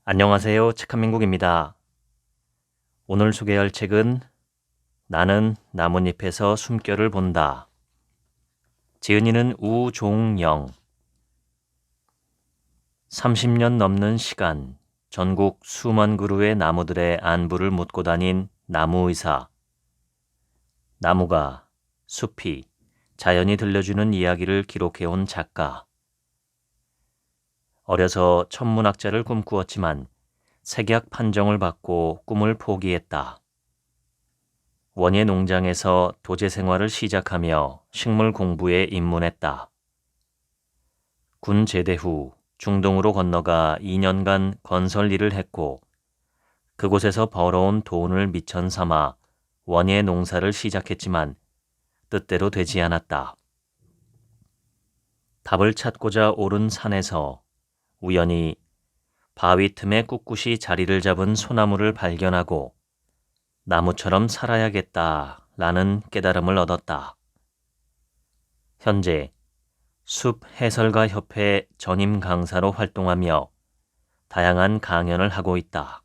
안녕하세요. 책한민국입니다. 오늘 소개할 책은 나는 나뭇잎에서 숨결을 본다. 지은이는 우종영. 30년 넘는 시간, 전국 수만 그루의 나무들의 안부를 묻고 다닌 나무의사. 나무가, 숲이, 자연이 들려주는 이야기를 기록해온 작가. 어려서 천문학자를 꿈꾸었지만 색약 판정을 받고 꿈을 포기했다. 원예 농장에서 도제 생활을 시작하며 식물 공부에 입문했다. 군 제대 후 중동으로 건너가 2년간 건설 일을 했고 그곳에서 벌어온 돈을 미천 삼아 원예 농사를 시작했지만 뜻대로 되지 않았다. 답을 찾고자 오른 산에서 우연히 바위 틈에 꿋꿋이 자리를 잡은 소나무를 발견하고 나무처럼 살아야겠다라는 깨달음을 얻었다. 현재 숲 해설가 협회 전임 강사로 활동하며 다양한 강연을 하고 있다.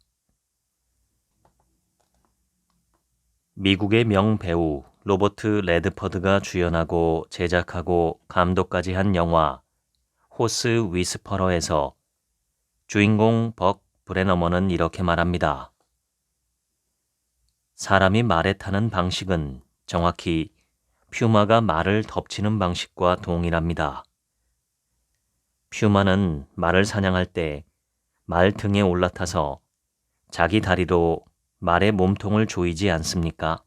미국의 명배우 로버트 레드퍼드가 주연하고 제작하고 감독까지 한 영화 호스 위스퍼러에서 주인공 벅 브레너먼은 이렇게 말합니다. 사람이 말에 타는 방식은 정확히 퓨마가 말을 덮치는 방식과 동일합니다. 퓨마는 말을 사냥할 때 말 등에 올라타서 자기 다리로 말의 몸통을 조이지 않습니까?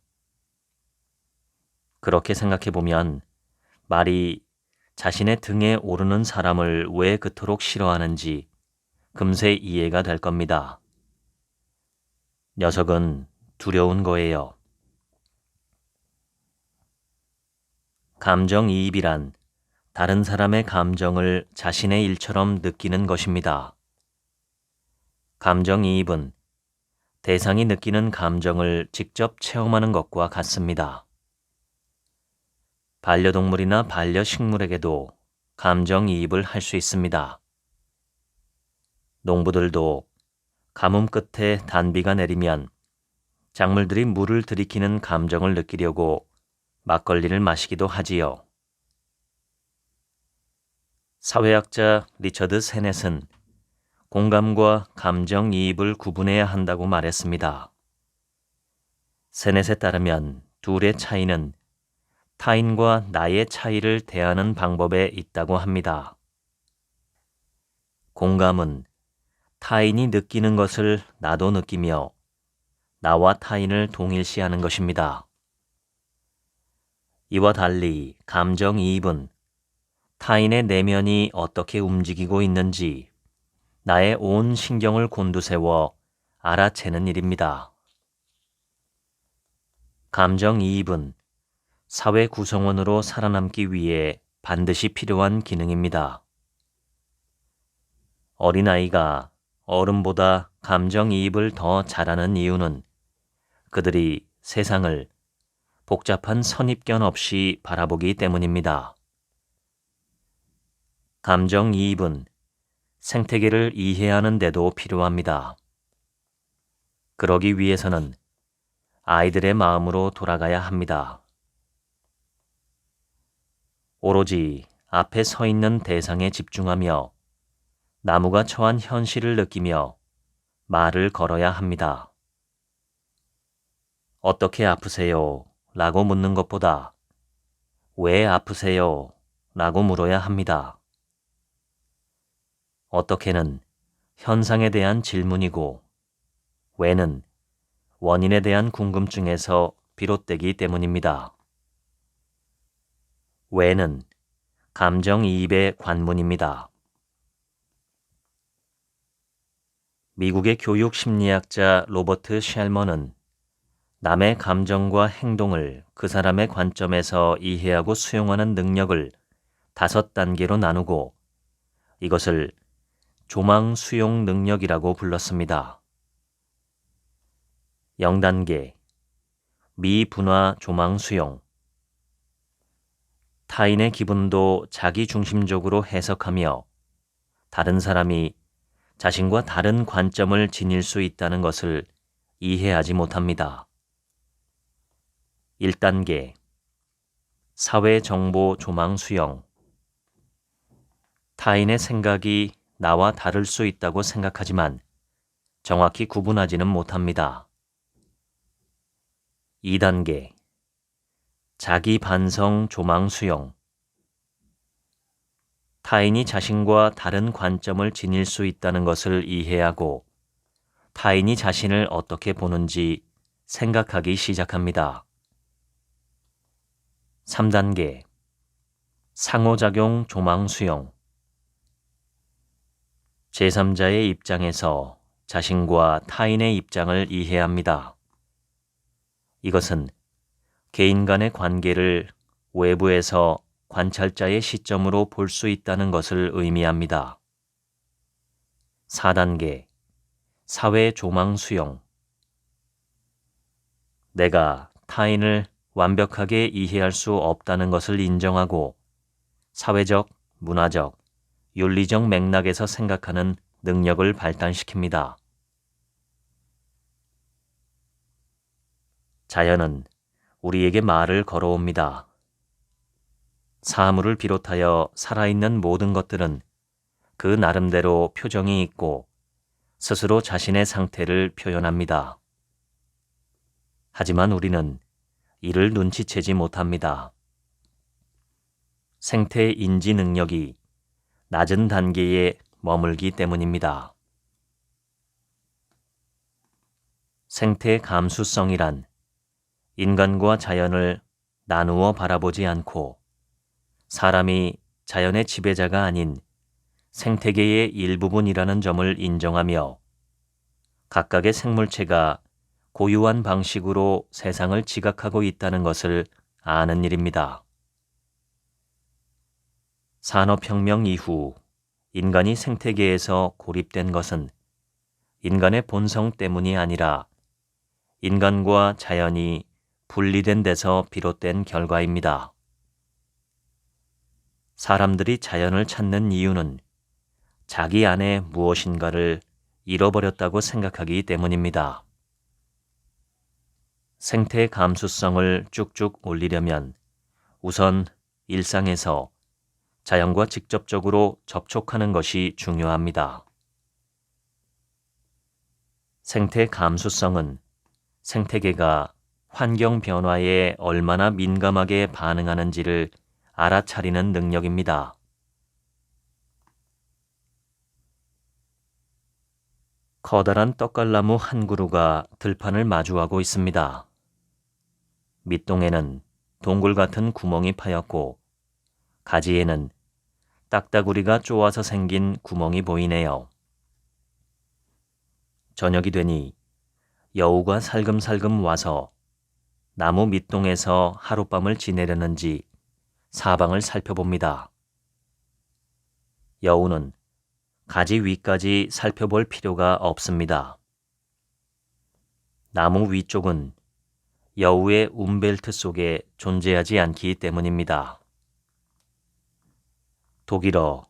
그렇게 생각해보면 말이 자신의 등에 오르는 사람을 왜 그토록 싫어하는지 금세 이해가 될 겁니다. 녀석은 두려운 거예요. 감정이입이란 다른 사람의 감정을 자신의 일처럼 느끼는 것입니다. 감정이입은 대상이 느끼는 감정을 직접 체험하는 것과 같습니다. 반려동물이나 반려식물에게도 감정이입을 할 수 있습니다. 농부들도 가뭄 끝에 단비가 내리면 작물들이 물을 들이키는 감정을 느끼려고 막걸리를 마시기도 하지요. 사회학자 리처드 세넷은 공감과 감정이입을 구분해야 한다고 말했습니다. 세넷에 따르면 둘의 차이는 타인과 나의 차이를 대하는 방법에 있다고 합니다. 공감은 타인이 느끼는 것을 나도 느끼며 나와 타인을 동일시하는 것입니다. 이와 달리 감정이입은 타인의 내면이 어떻게 움직이고 있는지 나의 온 신경을 곤두세워 알아채는 일입니다. 감정이입은 사회 구성원으로 살아남기 위해 반드시 필요한 기능입니다. 어린아이가 어른보다 감정이입을 더 잘하는 이유는 그들이 세상을 복잡한 선입견 없이 바라보기 때문입니다. 감정이입은 생태계를 이해하는 데도 필요합니다. 그러기 위해서는 아이들의 마음으로 돌아가야 합니다. 오로지 앞에 서 있는 대상에 집중하며 나무가 처한 현실을 느끼며 말을 걸어야 합니다. 어떻게 아프세요? 라고 묻는 것보다 왜 아프세요? 라고 물어야 합니다. 어떻게는 현상에 대한 질문이고 왜는 원인에 대한 궁금증에서 비롯되기 때문입니다. 왜는 감정이입의 관문입니다. 미국의 교육심리학자 로버트 쉘먼은 남의 감정과 행동을 그 사람의 관점에서 이해하고 수용하는 능력을 5단계로 나누고 이것을 조망 수용 능력이라고 불렀습니다. 0단계 미분화 조망 수용 타인의 기분도 자기 중심적으로 해석하며 다른 사람이 자신과 다른 관점을 지닐 수 있다는 것을 이해하지 못합니다. 1단계 사회정보 조망 수용. 타인의 생각이 나와 다를 수 있다고 생각하지만 정확히 구분하지는 못합니다. 2단계 자기 반성 조망 수용. 타인이 자신과 다른 관점을 지닐 수 있다는 것을 이해하고 타인이 자신을 어떻게 보는지 생각하기 시작합니다. 3단계 상호작용 조망 수용. 제3자의 입장에서 자신과 타인의 입장을 이해합니다. 이것은 개인 간의 관계를 외부에서 관찰자의 시점으로 볼 수 있다는 것을 의미합니다. 4단계 사회 조망 수용. 내가 타인을 완벽하게 이해할 수 없다는 것을 인정하고 사회적, 문화적, 윤리적 맥락에서 생각하는 능력을 발달시킵니다. 자연은 우리에게 말을 걸어옵니다. 사물을 비롯하여 살아있는 모든 것들은 그 나름대로 표정이 있고 스스로 자신의 상태를 표현합니다. 하지만 우리는 이를 눈치채지 못합니다. 생태 인지 능력이 낮은 단계에 머물기 때문입니다. 생태 감수성이란 인간과 자연을 나누어 바라보지 않고 사람이 자연의 지배자가 아닌 생태계의 일부분이라는 점을 인정하며 각각의 생물체가 고유한 방식으로 세상을 지각하고 있다는 것을 아는 일입니다. 산업혁명 이후 인간이 생태계에서 고립된 것은 인간의 본성 때문이 아니라 인간과 자연이 분리된 데서 비롯된 결과입니다. 사람들이 자연을 찾는 이유는 자기 안에 무엇인가를 잃어버렸다고 생각하기 때문입니다. 생태 감수성을 쭉쭉 올리려면 우선 일상에서 자연과 직접적으로 접촉하는 것이 중요합니다. 생태 감수성은 생태계가 환경 변화에 얼마나 민감하게 반응하는지를 알아차리는 능력입니다. 커다란 떡갈나무 한 그루가 들판을 마주하고 있습니다. 밑동에는 동굴 같은 구멍이 파였고 가지에는 딱따구리가 쪼아서 생긴 구멍이 보이네요. 저녁이 되니 여우가 살금살금 와서 나무 밑동에서 하룻밤을 지내려는지 사방을 살펴봅니다. 여우는 가지 위까지 살펴볼 필요가 없습니다. 나무 위쪽은 여우의 움벨트 속에 존재하지 않기 때문입니다. 독일어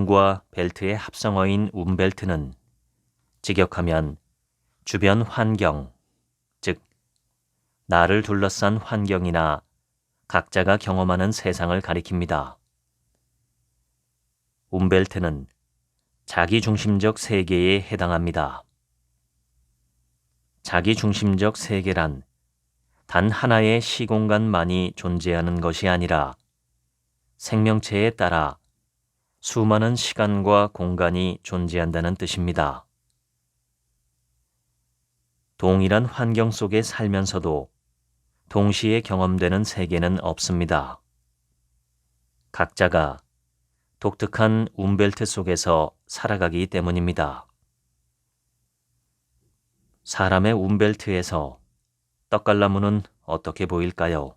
과 벨트의 합성어인 움벨트는 직역하면 주변 환경, 즉 나를 둘러싼 환경이나 각자가 경험하는 세상을 가리킵니다. 움벨트는 자기중심적 세계에 해당합니다. 자기중심적 세계란 단 하나의 시공간만이 존재하는 것이 아니라 생명체에 따라 수많은 시간과 공간이 존재한다는 뜻입니다. 동일한 환경 속에 살면서도 동시에 경험되는 세계는 없습니다. 각자가 독특한 움벨트 속에서 살아가기 때문입니다. 사람의 움벨트에서 떡갈나무는 어떻게 보일까요?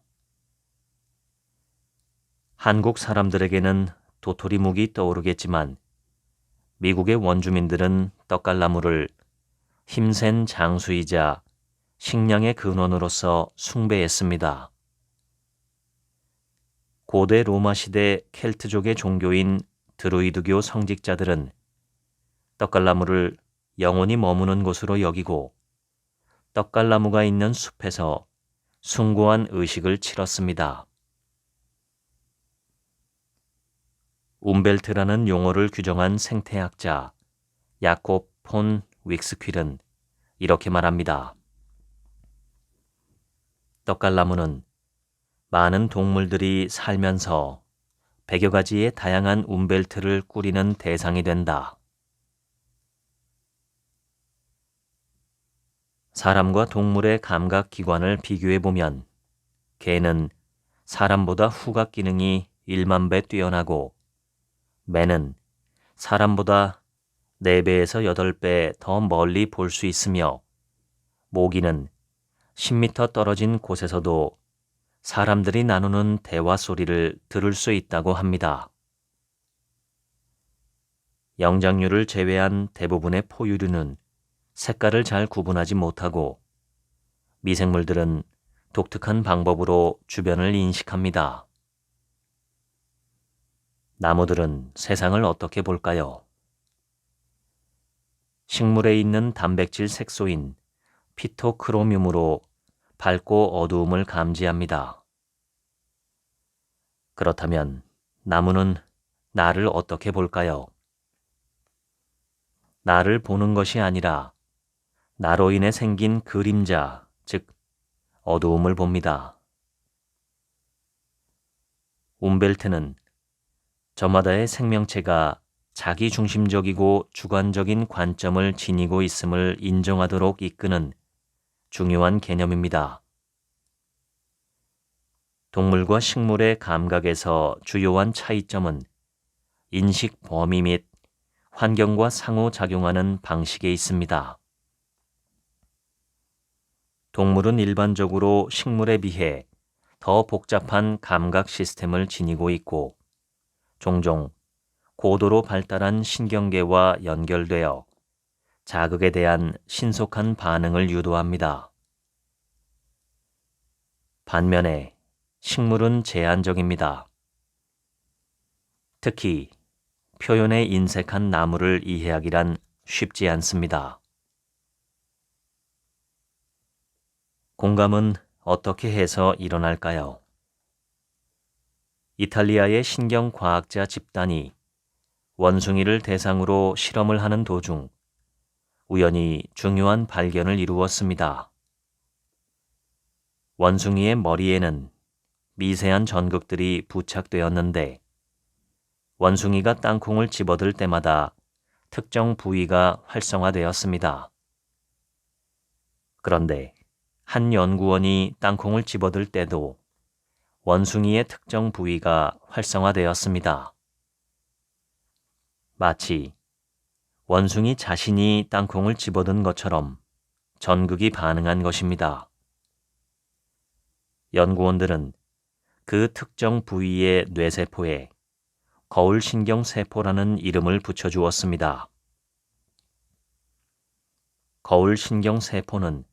한국 사람들에게는 도토리묵이 떠오르겠지만 미국의 원주민들은 떡갈나무를 힘센 장수이자 식량의 근원으로서 숭배했습니다. 고대 로마 시대 켈트족의 종교인 드루이드교 성직자들은 떡갈나무를 영원히 머무는 곳으로 여기고 떡갈나무가 있는 숲에서 숭고한 의식을 치렀습니다. 움벨트라는 용어를 규정한 생태학자 야콥 폰 윅스퀼은 이렇게 말합니다. 떡갈나무는 많은 동물들이 살면서 100여 가지의 다양한 움벨트를 꾸리는 대상이 된다. 사람과 동물의 감각 기관을 비교해 보면 개는 사람보다 후각 기능이 1만 배 뛰어나고 매는 사람보다 4배에서 8배 더 멀리 볼 수 있으며 모기는 10m 떨어진 곳에서도 사람들이 나누는 대화 소리를 들을 수 있다고 합니다. 영장류를 제외한 대부분의 포유류는 색깔을 잘 구분하지 못하고 미생물들은 독특한 방법으로 주변을 인식합니다. 나무들은 세상을 어떻게 볼까요? 식물에 있는 단백질 색소인 피토크로뮴으로 밝고 어두움을 감지합니다. 그렇다면 나무는 나를 어떻게 볼까요? 나를 보는 것이 아니라 나로 인해 생긴 그림자, 즉 어두움을 봅니다. 움벨트는 저마다의 생명체가 자기 중심적이고 주관적인 관점을 지니고 있음을 인정하도록 이끄는 중요한 개념입니다. 동물과 식물의 감각에서 주요한 차이점은 인식 범위 및 환경과 상호작용하는 방식에 있습니다. 동물은 일반적으로 식물에 비해 더 복잡한 감각 시스템을 지니고 있고 종종 고도로 발달한 신경계와 연결되어 자극에 대한 신속한 반응을 유도합니다. 반면에 식물은 제한적입니다. 특히 표현에 인색한 나무를 이해하기란 쉽지 않습니다. 공감은 어떻게 해서 일어날까요? 이탈리아의 신경과학자 집단이 원숭이를 대상으로 실험을 하는 도중 우연히 중요한 발견을 이루었습니다. 원숭이의 머리에는 미세한 전극들이 부착되었는데 원숭이가 땅콩을 집어들 때마다 특정 부위가 활성화되었습니다. 그런데 한 연구원이 땅콩을 집어들 때도 원숭이의 특정 부위가 활성화되었습니다. 마치 원숭이 자신이 땅콩을 집어든 것처럼 전극이 반응한 것입니다. 연구원들은 그 특정 부위의 뇌세포에 거울신경세포라는 이름을 붙여주었습니다. 거울신경세포는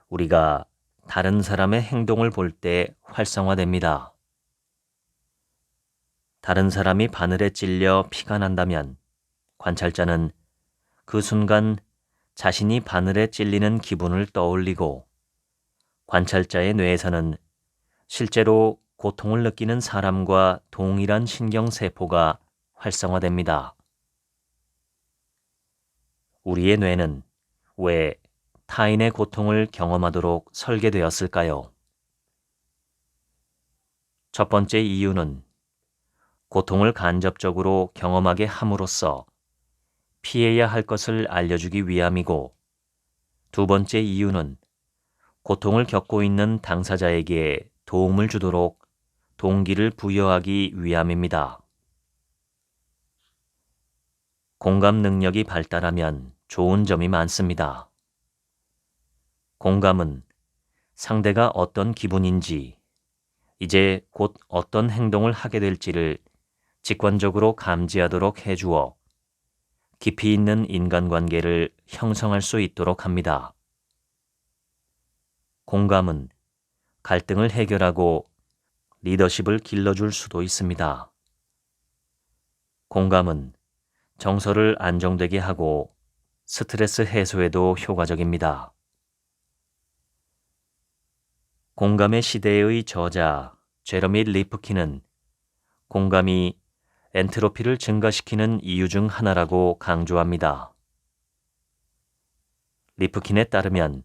우리가 다른 사람의 행동을 볼 때 활성화됩니다. 다른 사람이 바늘에 찔려 피가 난다면 관찰자는 그 순간 자신이 바늘에 찔리는 기분을 떠올리고 관찰자의 뇌에서는 실제로 고통을 느끼는 사람과 동일한 신경세포가 활성화됩니다. 우리의 뇌는 왜 타인의 고통을 경험하도록 설계되었을까요? 첫 번째 이유는 고통을 간접적으로 경험하게 함으로써 피해야 할 것을 알려주기 위함이고 두 번째 이유는 고통을 겪고 있는 당사자에게 도움을 주도록 동기를 부여하기 위함입니다. 공감 능력이 발달하면 좋은 점이 많습니다. 공감은 상대가 어떤 기분인지, 이제 곧 어떤 행동을 하게 될지를 직관적으로 감지하도록 해주어 깊이 있는 인간관계를 형성할 수 있도록 합니다. 공감은 갈등을 해결하고 리더십을 길러줄 수도 있습니다. 공감은 정서를 안정되게 하고 스트레스 해소에도 효과적입니다. 공감의 시대의 저자 제러미 리프킨은 공감이 엔트로피를 증가시키는 이유 중 하나라고 강조합니다. 리프킨에 따르면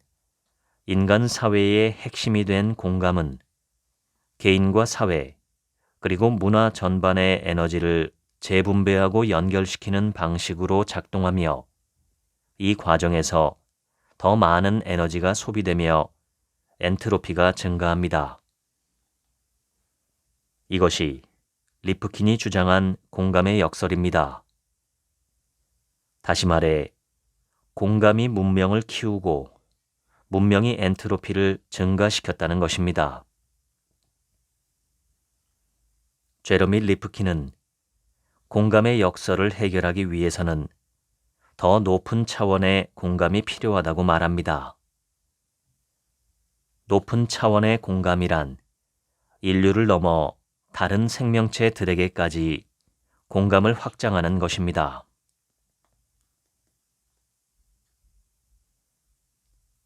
인간 사회의 핵심이 된 공감은 개인과 사회, 그리고 문화 전반의 에너지를 재분배하고 연결시키는 방식으로 작동하며 이 과정에서 더 많은 에너지가 소비되며 엔트로피가 증가합니다. 이것이 리프킨이 주장한 공감의 역설입니다. 다시 말해, 공감이 문명을 키우고 문명이 엔트로피를 증가시켰다는 것입니다. 제러미 리프킨은 공감의 역설을 해결하기 위해서는 더 높은 차원의 공감이 필요하다고 말합니다. 높은 차원의 공감이란 인류를 넘어 다른 생명체들에게까지 공감을 확장하는 것입니다.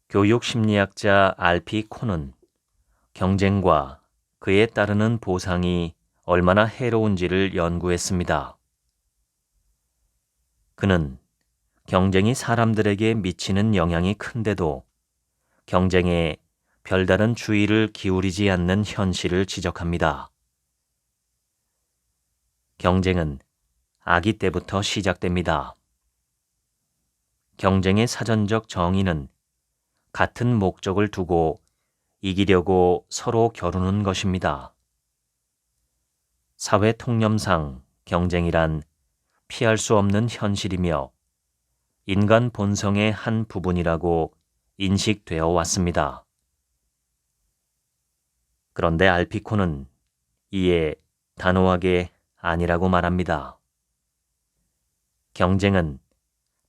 교육심리학자 알피 콘은 경쟁과 그에 따르는 보상이 얼마나 해로운지를 연구했습니다. 그는 경쟁이 사람들에게 미치는 영향이 큰데도 경쟁에 별다른 주의를 기울이지 않는 현실을 지적합니다. 경쟁은 아기 때부터 시작됩니다. 경쟁의 사전적 정의는 같은 목적을 두고 이기려고 서로 겨루는 것입니다. 사회 통념상 경쟁이란 피할 수 없는 현실이며 인간 본성의 한 부분이라고 인식되어 왔습니다. 그런데 알피코는 이에 단호하게 아니라고 말합니다. 경쟁은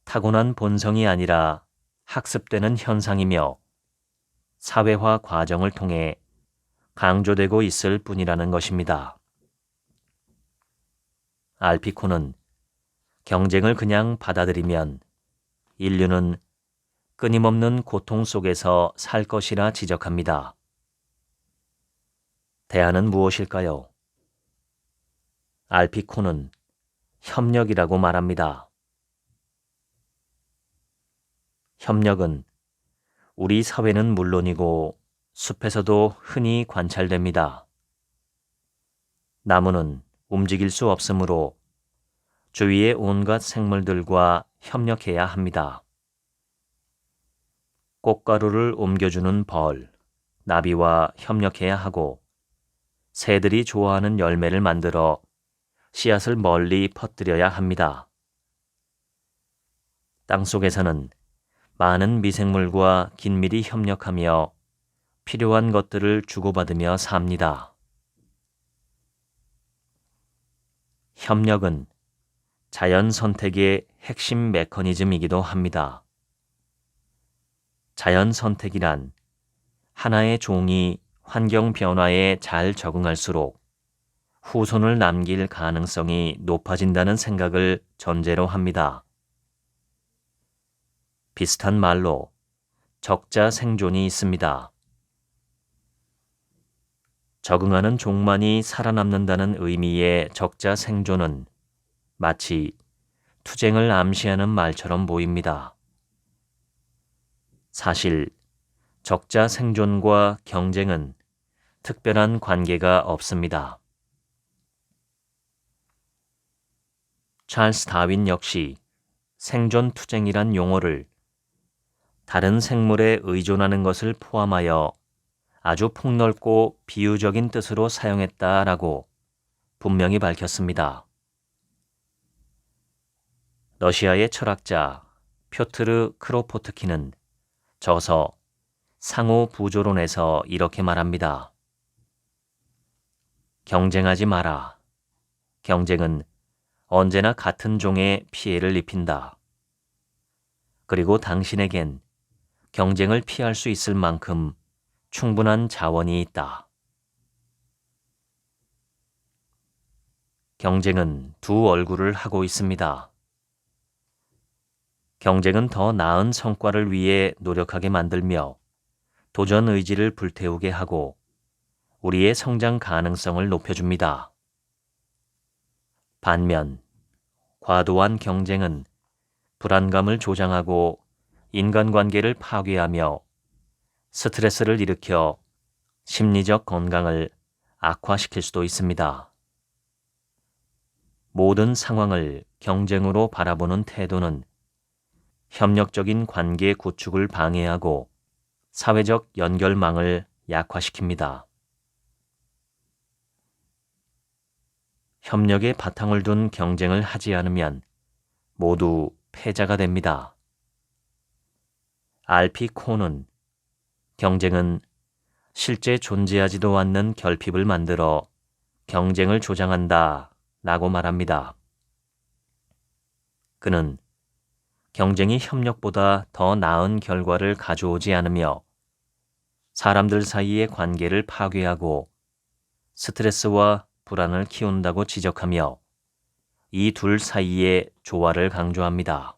타고난 본성이 아니라 학습되는 현상이며 사회화 과정을 통해 강조되고 있을 뿐이라는 것입니다. 알피코는 경쟁을 그냥 받아들이면 인류는 끊임없는 고통 속에서 살 것이라 지적합니다. 대안은 무엇일까요? 알피코는 협력이라고 말합니다. 협력은 우리 사회는 물론이고 숲에서도 흔히 관찰됩니다. 나무는 움직일 수 없으므로 주위의 온갖 생물들과 협력해야 합니다. 꽃가루를 옮겨주는 벌, 나비와 협력해야 하고 새들이 좋아하는 열매를 만들어 씨앗을 멀리 퍼뜨려야 합니다. 땅속에서는 많은 미생물과 긴밀히 협력하며 필요한 것들을 주고받으며 삽니다. 협력은 자연 선택의 핵심 메커니즘이기도 합니다. 자연 선택이란 하나의 종이 환경 변화에 잘 적응할수록 후손을 남길 가능성이 높아진다는 생각을 전제로 합니다. 비슷한 말로 적자 생존이 있습니다. 적응하는 종만이 살아남는다는 의미의 적자 생존은 마치 투쟁을 암시하는 말처럼 보입니다. 사실 적자 생존과 경쟁은 특별한 관계가 없습니다. 찰스 다윈 역시 생존 투쟁이란 용어를 다른 생물에 의존하는 것을 포함하여 아주 폭넓고 비유적인 뜻으로 사용했다라고 분명히 밝혔습니다. 러시아의 철학자 표트르 크로포트키는 저서 상호 부조론에서 이렇게 말합니다. 경쟁하지 마라. 경쟁은 언제나 같은 종에 피해를 입힌다. 그리고 당신에겐 경쟁을 피할 수 있을 만큼 충분한 자원이 있다. 경쟁은 두 얼굴을 하고 있습니다. 경쟁은 더 나은 성과를 위해 노력하게 만들며 도전 의지를 불태우게 하고 우리의 성장 가능성을 높여줍니다. 반면 과도한 경쟁은 불안감을 조장하고 인간관계를 파괴하며 스트레스를 일으켜 심리적 건강을 악화시킬 수도 있습니다. 모든 상황을 경쟁으로 바라보는 태도는 협력적인 관계 구축을 방해하고 사회적 연결망을 약화시킵니다. 협력에 바탕을 둔 경쟁을 하지 않으면 모두 패자가 됩니다. 알피 콘은 경쟁은 실제 존재하지도 않는 결핍을 만들어 경쟁을 조장한다 라고 말합니다. 그는 경쟁이 협력보다 더 나은 결과를 가져오지 않으며 사람들 사이의 관계를 파괴하고 스트레스와 불안을 키운다고 지적하며 이 둘 사이의 조화를 강조합니다.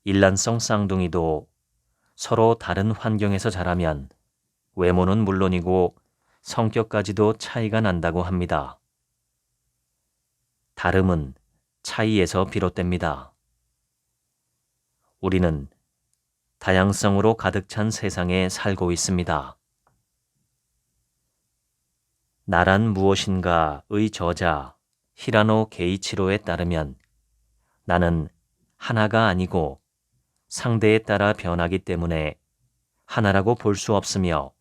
일란성 쌍둥이도 서로 다른 환경에서 자라면 외모는 물론이고 성격까지도 차이가 난다고 합니다. 다름은 차이에서 비롯됩니다. 우리는 다양성으로 가득 찬 세상에 살고 있습니다. 나란 무엇인가의 저자 히라노 게이치로에 따르면 나는 하나가 아니고 상대에 따라 변하기 때문에 하나라고 볼 수 없으며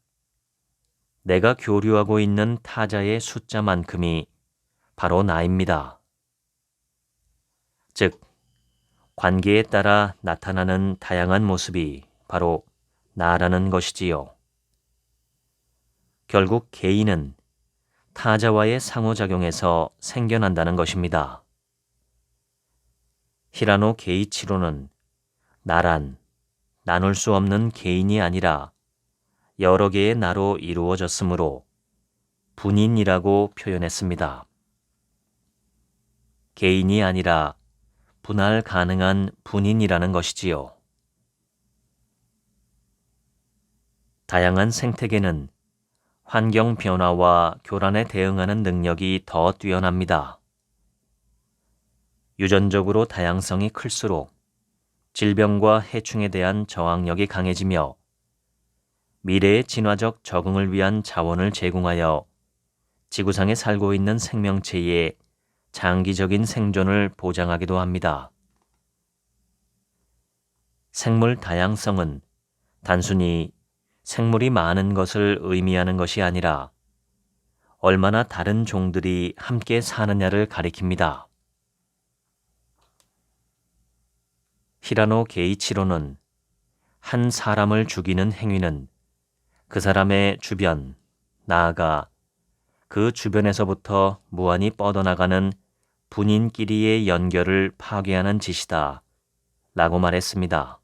내가 교류하고 있는 타자의 숫자만큼이 바로 나입니다. 즉, 관계에 따라 나타나는 다양한 모습이 바로 나라는 것이지요. 결국 개인은 타자와의 상호작용에서 생겨난다는 것입니다. 히라노 게이치로는 나란 나눌 수 없는 개인이 아니라 여러 개의 나로 이루어졌으므로 분인이라고 표현했습니다. 개인이 아니라 분할 가능한 분인이라는 것이지요. 다양한 생태계는 환경 변화와 교란에 대응하는 능력이 더 뛰어납니다. 유전적으로 다양성이 클수록 질병과 해충에 대한 저항력이 강해지며 미래의 진화적 적응을 위한 자원을 제공하여 지구상에 살고 있는 생명체의 장기적인 생존을 보장하기도 합니다. 생물 다양성은 단순히 생물이 많은 것을 의미하는 것이 아니라 얼마나 다른 종들이 함께 사느냐를 가리킵니다. 히라노 게이치로는 한 사람을 죽이는 행위는 그 사람의 주변, 나아가 그 주변에서부터 무한히 뻗어나가는 분인끼리의 연결을 파괴하는 짓이다 라고 말했습니다.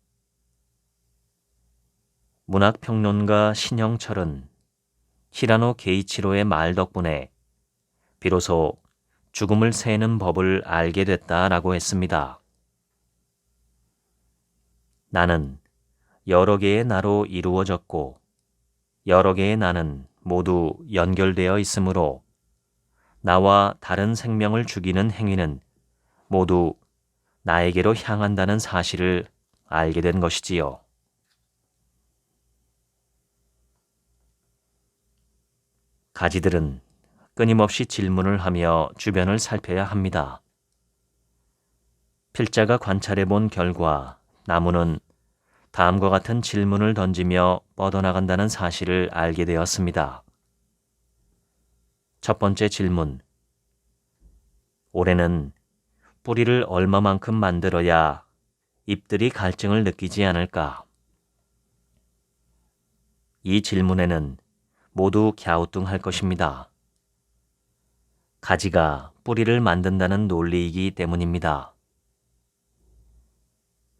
문학평론가 신형철은 히라노 게이치로의 말 덕분에 비로소 죽음을 세는 법을 알게 됐다라고 했습니다. 나는 여러 개의 나로 이루어졌고 여러 개의 나는 모두 연결되어 있으므로 나와 다른 생명을 죽이는 행위는 모두 나에게로 향한다는 사실을 알게 된 것이지요. 가지들은 끊임없이 질문을 하며 주변을 살펴야 합니다. 필자가 관찰해 본 결과 나무는 다음과 같은 질문을 던지며 뻗어나간다는 사실을 알게 되었습니다. 첫 번째 질문. 올해는 뿌리를 얼마만큼 만들어야 잎들이 갈증을 느끼지 않을까? 이 질문에는 모두 갸우뚱할 것입니다. 가지가 뿌리를 만든다는 논리이기 때문입니다.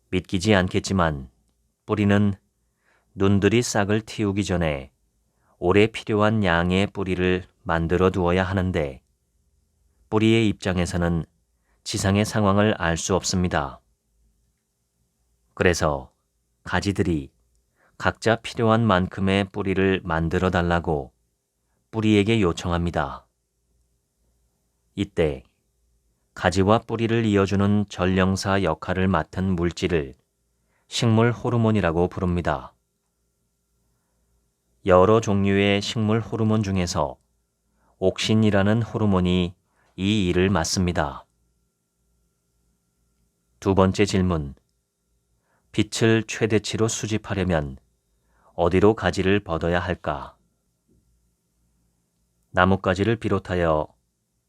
믿기지 않겠지만 뿌리는 눈들이 싹을 틔우기 전에 오래 필요한 양의 뿌리를 만들어 두어야 하는데 뿌리의 입장에서는 지상의 상황을 알 수 없습니다. 그래서 가지들이 각자 필요한 만큼의 뿌리를 만들어 달라고 뿌리에게 요청합니다. 이때 가지와 뿌리를 이어주는 전령사 역할을 맡은 물질을 식물 호르몬이라고 부릅니다. 여러 종류의 식물 호르몬 중에서 옥신이라는 호르몬이 이 일을 맡습니다. 두 번째 질문. 빛을 최대치로 수집하려면 어디로 가지를 뻗어야 할까? 나뭇가지를 비롯하여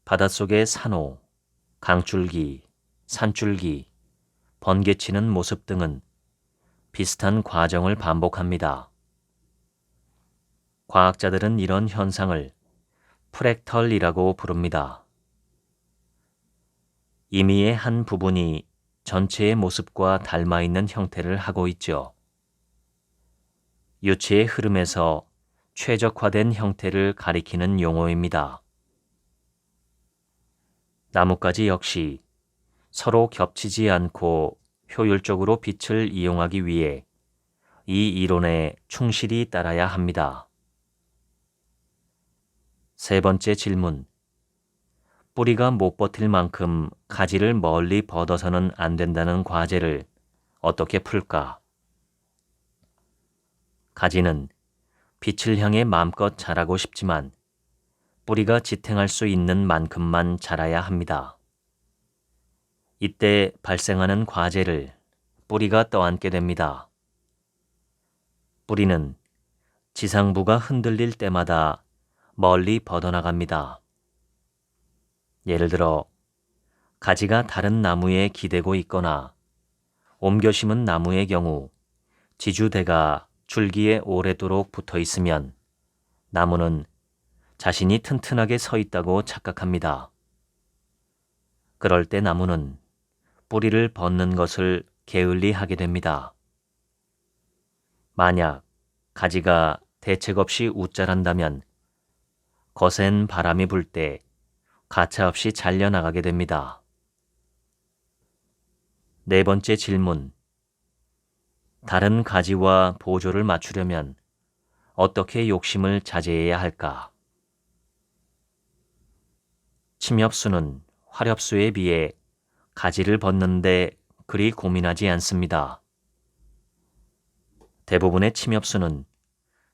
바닷속의 산호, 강줄기, 산줄기, 번개치는 모습 등은 비슷한 과정을 반복합니다. 과학자들은 이런 현상을 프랙털이라고 부릅니다. 임의의 한 부분이 전체의 모습과 닮아 있는 형태를 하고 있죠. 유체의 흐름에서 최적화된 형태를 가리키는 용어입니다. 나뭇가지 역시 서로 겹치지 않고 효율적으로 빛을 이용하기 위해 이 이론에 충실히 따라야 합니다. 세 번째 질문. 뿌리가 못 버틸 만큼 가지를 멀리 뻗어서는 안 된다는 과제를 어떻게 풀까? 가지는 빛을 향해 마음껏 자라고 싶지만 뿌리가 지탱할 수 있는 만큼만 자라야 합니다. 이때 발생하는 과제를 뿌리가 떠안게 됩니다. 뿌리는 지상부가 흔들릴 때마다 멀리 뻗어나갑니다. 예를 들어 가지가 다른 나무에 기대고 있거나 옮겨 심은 나무의 경우 지주대가 줄기에 오래도록 붙어 있으면 나무는 자신이 튼튼하게 서 있다고 착각합니다. 그럴 때 나무는 뿌리를 뻗는 것을 게을리 하게 됩니다. 만약 가지가 대책 없이 웃자란다면 거센 바람이 불 때 가차없이 잘려나가게 됩니다. 네 번째 질문. 다른 가지와 보조를 맞추려면 어떻게 욕심을 자제해야 할까? 침엽수는 화렵수에 비해 가지를 벗는데 그리 고민하지 않습니다. 대부분의 침엽수는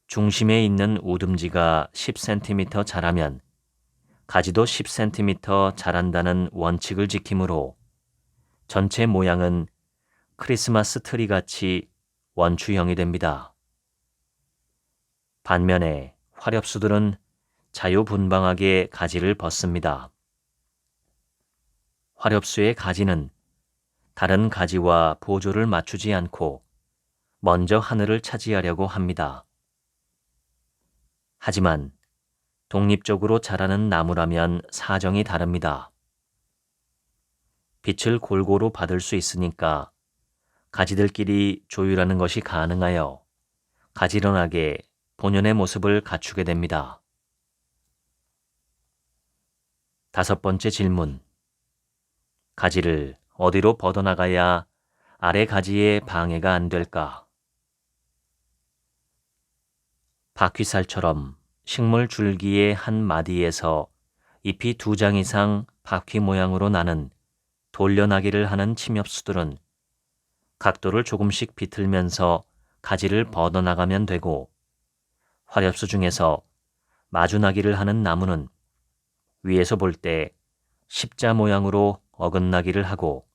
중심에 있는 우듬지가 10cm 자라면 가지도 10cm 자란다는 원칙을 지키므로 전체 모양은 크리스마스 트리 같이 원추형이 됩니다. 반면에 화렵수들은 자유분방하게 가지를 벗습니다. 화렵수의 가지는 다른 가지와 보조를 맞추지 않고 먼저 하늘을 차지하려고 합니다. 하지만 독립적으로 자라는 나무라면 사정이 다릅니다. 빛을 골고루 받을 수 있으니까 가지들끼리 조율하는 것이 가능하여 가지런하게 본연의 모습을 갖추게 됩니다. 다섯 번째 질문. 가지를 어디로 뻗어나가야 아래 가지에 방해가 안 될까? 바퀴살처럼 식물 줄기의 한 마디에서 잎이 2장 이상 바퀴 모양으로 나는 돌려나기를 하는 침엽수들은 각도를 조금씩 비틀면서 가지를 뻗어나가면 되고, 화렵수 중에서 마주나기를 하는 나무는 위에서 볼 때 십자 모양으로 어긋나기를 하고,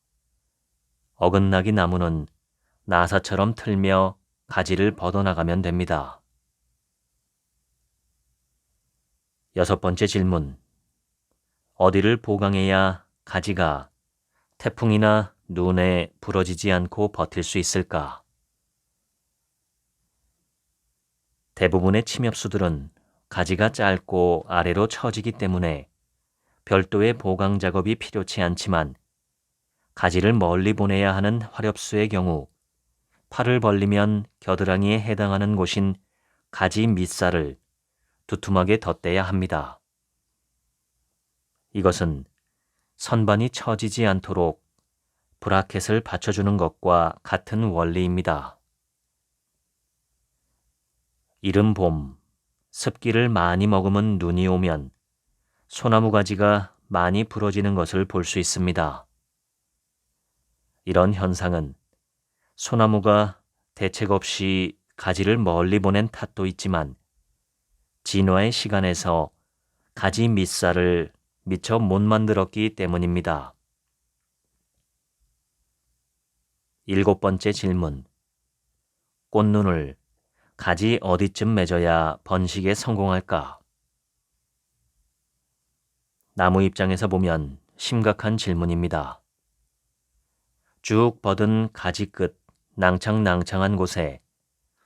어긋나기 나무는 나사처럼 틀며 가지를 뻗어나가면 됩니다. 여섯 번째 질문. 어디를 보강해야 가지가 태풍이나 눈에 부러지지 않고 버틸 수 있을까? 대부분의 침엽수들은 가지가 짧고 아래로 처지기 때문에 별도의 보강 작업이 필요치 않지만, 가지를 멀리 보내야 하는 화렵수의 경우 팔을 벌리면 겨드랑이에 해당하는 곳인 가지 밑살을 두툼하게 덧대야 합니다. 이것은 선반이 처지지 않도록 브라켓을 받쳐주는 것과 같은 원리입니다. 이른 봄, 습기를 많이 머금은 눈이 오면 소나무 가지가 많이 부러지는 것을 볼 수 있습니다. 이런 현상은 소나무가 대책 없이 가지를 멀리 보낸 탓도 있지만 진화의 시간에서 가지 밑살을 미처 못 만들었기 때문입니다. 7번째 질문. 꽃눈을 가지 어디쯤 맺어야 번식에 성공할까? 나무 입장에서 보면 심각한 질문입니다. 쭉 뻗은 가지 끝 낭창낭창한 곳에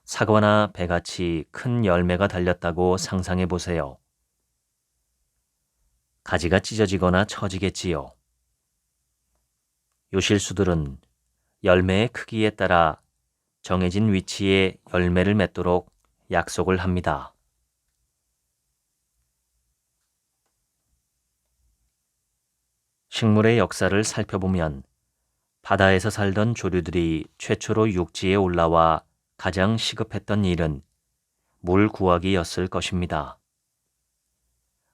사과나 배같이 큰 열매가 달렸다고 상상해 보세요. 가지가 찢어지거나 처지겠지요. 요실수들은 열매의 크기에 따라 정해진 위치에 열매를 맺도록 약속을 합니다. 식물의 역사를 살펴보면 바다에서 살던 조류들이 최초로 육지에 올라와 가장 시급했던 일은 물 구하기였을 것입니다.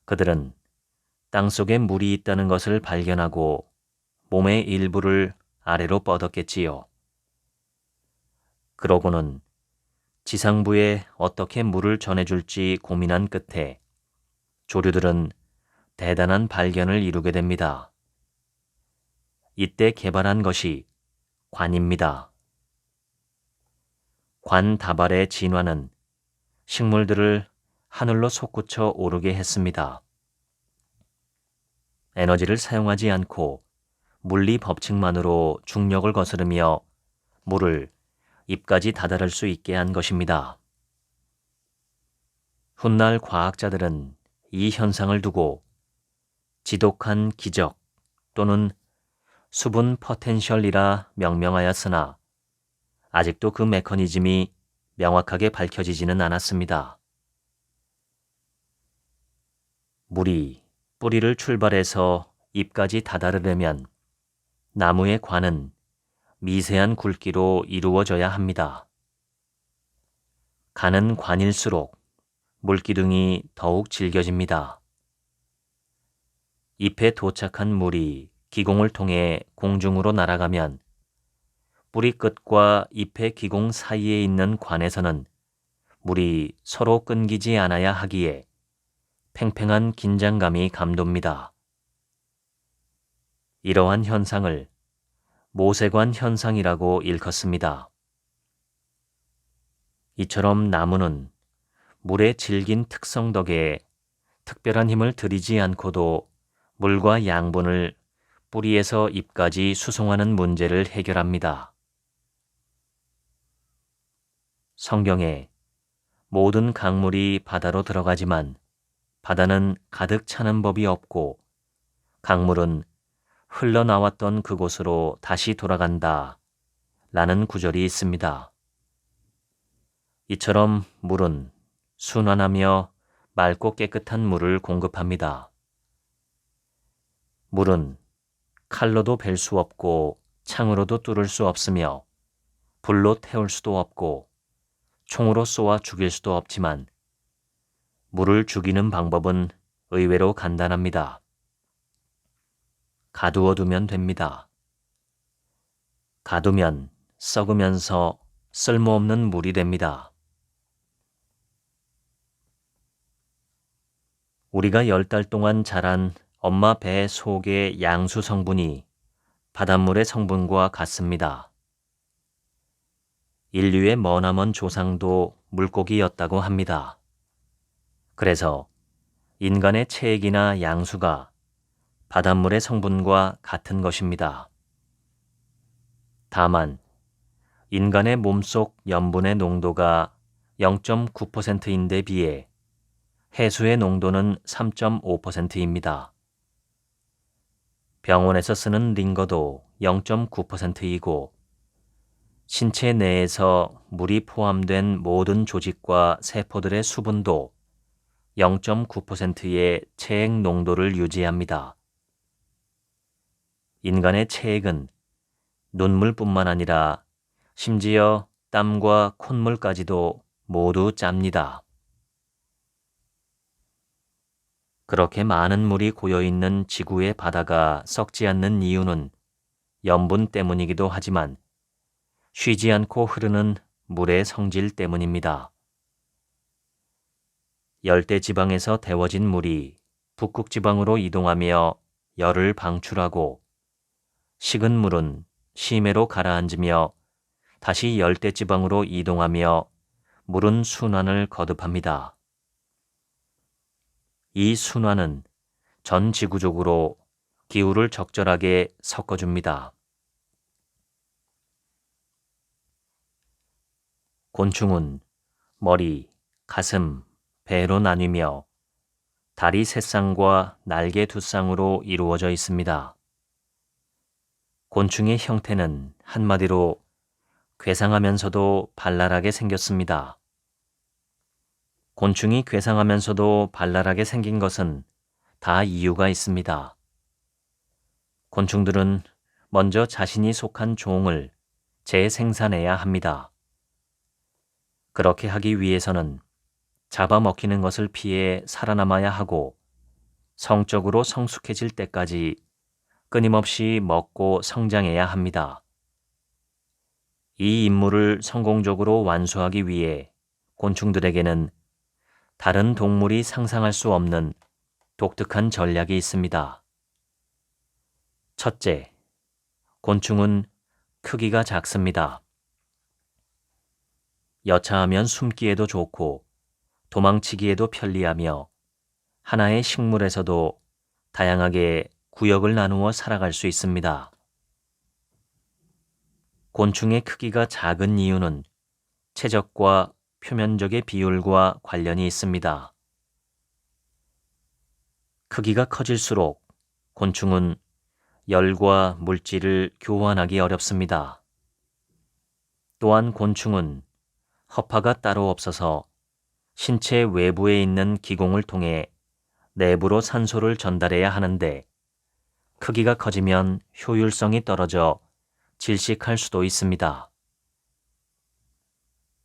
그들은 땅속에 물이 있다는 것을 발견하고 몸의 일부를 아래로 뻗었겠지요. 그러고는 지상부에 어떻게 물을 전해줄지 고민한 끝에 조류들은 대단한 발견을 이루게 됩니다. 이때 개발한 것이 관입니다. 관 다발의 진화는 식물들을 하늘로 솟구쳐 오르게 했습니다. 에너지를 사용하지 않고 물리 법칙만으로 중력을 거스르며 물을 잎까지 다다를 수 있게 한 것입니다. 훗날 과학자들은 이 현상을 두고 지독한 기적 또는 수분 포텐셜이라 명명하였으나 아직도 그 메커니즘이 명확하게 밝혀지지는 않았습니다. 물이 뿌리를 출발해서 잎까지 다다르려면 나무의 관은 미세한 굵기로 이루어져야 합니다. 가는 관일수록 물기둥이 더욱 질겨집니다. 잎에 도착한 물이 기공을 통해 공중으로 날아가면 뿌리 끝과 잎의 기공 사이에 있는 관에서는 물이 서로 끊기지 않아야 하기에 팽팽한 긴장감이 감돕니다. 이러한 현상을 모세관 현상이라고 일컫습니다. 이처럼 나무는 물의 질긴 특성 덕에 특별한 힘을 들이지 않고도 물과 양분을 뿌리에서 잎까지 수송하는 문제를 해결합니다. 성경에 모든 강물이 바다로 들어가지만 바다는 가득 차는 법이 없고 강물은 흘러나왔던 그곳으로 다시 돌아간다 라는 구절이 있습니다. 이처럼 물은 순환하며 맑고 깨끗한 물을 공급합니다. 물은 칼로도 벨 수 없고 창으로도 뚫을 수 없으며 불로 태울 수도 없고 총으로 쏘아 죽일 수도 없지만 물을 죽이는 방법은 의외로 간단합니다. 가두어 두면 됩니다. 가두면 썩으면서 쓸모없는 물이 됩니다. 우리가 10달 동안 자란 엄마 배 속의 양수 성분이 바닷물의 성분과 같습니다. 인류의 머나먼 조상도 물고기였다고 합니다. 그래서 인간의 체액이나 양수가 바닷물의 성분과 같은 것입니다. 다만 인간의 몸속 염분의 농도가 0.9%인데 비해 해수의 농도는 3.5%입니다. 병원에서 쓰는 링거도 0.9%이고 신체 내에서 물이 포함된 모든 조직과 세포들의 수분도 0.9%의 체액 농도를 유지합니다. 인간의 체액은 눈물뿐만 아니라 심지어 땀과 콧물까지도 모두 짭니다. 그렇게 많은 물이 고여있는 지구의 바다가 썩지 않는 이유는 염분 때문이기도 하지만 쉬지 않고 흐르는 물의 성질 때문입니다. 열대지방에서 데워진 물이 북극지방으로 이동하며 열을 방출하고 식은 물은 심해로 가라앉으며 다시 열대지방으로 이동하며 물은 순환을 거듭합니다. 이 순환은 전 지구적으로 기후를 적절하게 섞어줍니다. 곤충은 머리, 가슴, 배로 나뉘며 다리 세 쌍과 날개 두 쌍으로 이루어져 있습니다. 곤충의 형태는 한마디로 괴상하면서도 발랄하게 생겼습니다. 곤충이 괴상하면서도 발랄하게 생긴 것은 다 이유가 있습니다. 곤충들은 먼저 자신이 속한 종을 재생산해야 합니다. 그렇게 하기 위해서는 잡아먹히는 것을 피해 살아남아야 하고 성적으로 성숙해질 때까지 끊임없이 먹고 성장해야 합니다. 이 임무를 성공적으로 완수하기 위해 곤충들에게는 다른 동물이 상상할 수 없는 독특한 전략이 있습니다. 첫째, 곤충은 크기가 작습니다. 여차하면 숨기에도 좋고 도망치기에도 편리하며 하나의 식물에서도 다양하게 구역을 나누어 살아갈 수 있습니다. 곤충의 크기가 작은 이유는 체적과 표면적의 비율과 관련이 있습니다. 크기가 커질수록 곤충은 열과 물질을 교환하기 어렵습니다. 또한 곤충은 허파가 따로 없어서 신체 외부에 있는 기공을 통해 내부로 산소를 전달해야 하는데 크기가 커지면 효율성이 떨어져 질식할 수도 있습니다.